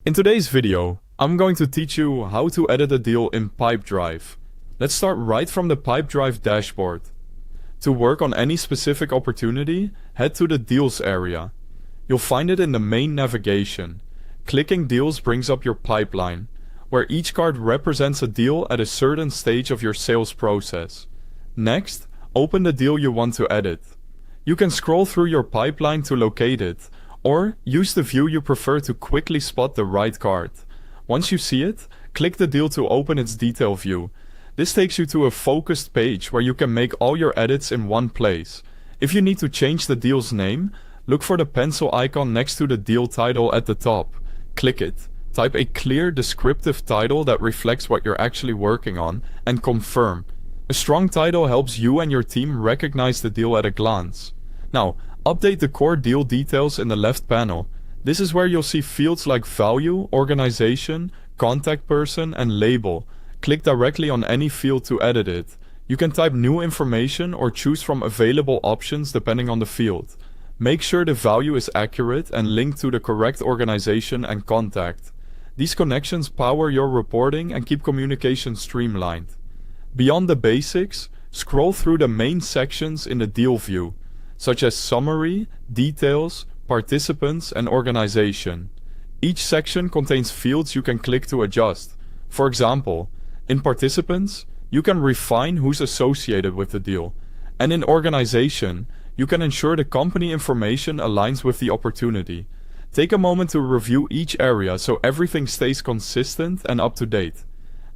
In today's video, I'm going to teach you how to edit a deal in Pipedrive. Let's start right from the Pipedrive dashboard. To work on any specific opportunity, head to the Deals area. You'll find it in the main navigation. Clicking Deals brings up your pipeline, where each card represents a deal at a certain stage of your sales process. Next, open the deal you want to edit. You can scroll through your pipeline to locate it, or use the view you prefer to quickly spot the right card. Once you see it, click the deal to open its detail view. This takes you to a focused page where you can make all your edits in one place. If you need to change the deal's name, look for the pencil icon next to the deal title at the top. Click it. Type a clear, descriptive title that reflects what you're actually working on, and confirm. A strong title helps you and your team recognize the deal at a glance. Now, update the core deal details in the left panel. This is where you'll see fields like value, organization, contact person, and label. Click directly on any field to edit it. You can type new information or choose from available options depending on the field. Make sure the value is accurate and linked to the correct organization and contact. These connections power your reporting and keep communication streamlined. Beyond the basics, scroll through the main sections in the deal view, such as summary, details, participants, and organization. Each section contains fields you can click to adjust. For example, in participants, you can refine who's associated with the deal, and in organization, you can ensure the company information aligns with the opportunity. Take a moment to review each area so everything stays consistent and up to date.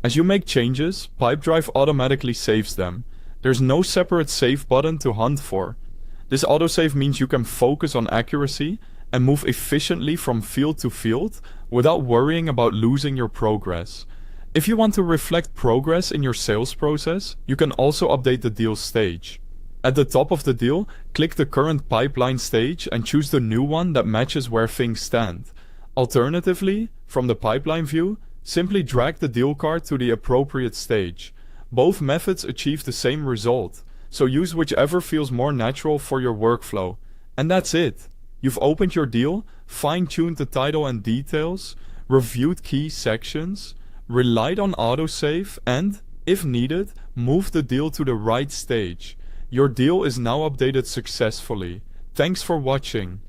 As you make changes, Pipedrive automatically saves them. There's no separate save button to hunt for. This autosave means you can focus on accuracy and move efficiently from field to field without worrying about losing your progress. If you want to reflect progress in your sales process, you can also update the deal stage. At the top of the deal, click the current pipeline stage and choose the new one that matches where things stand. Alternatively, from the pipeline view, simply drag the deal card to the appropriate stage. Both methods achieve the same result, so use whichever feels more natural for your workflow. And that's it. You've opened your deal, fine-tuned the title and details, reviewed key sections, relied on autosave, and, if needed, moved the deal to the right stage. Your deal is now updated successfully. Thanks for watching.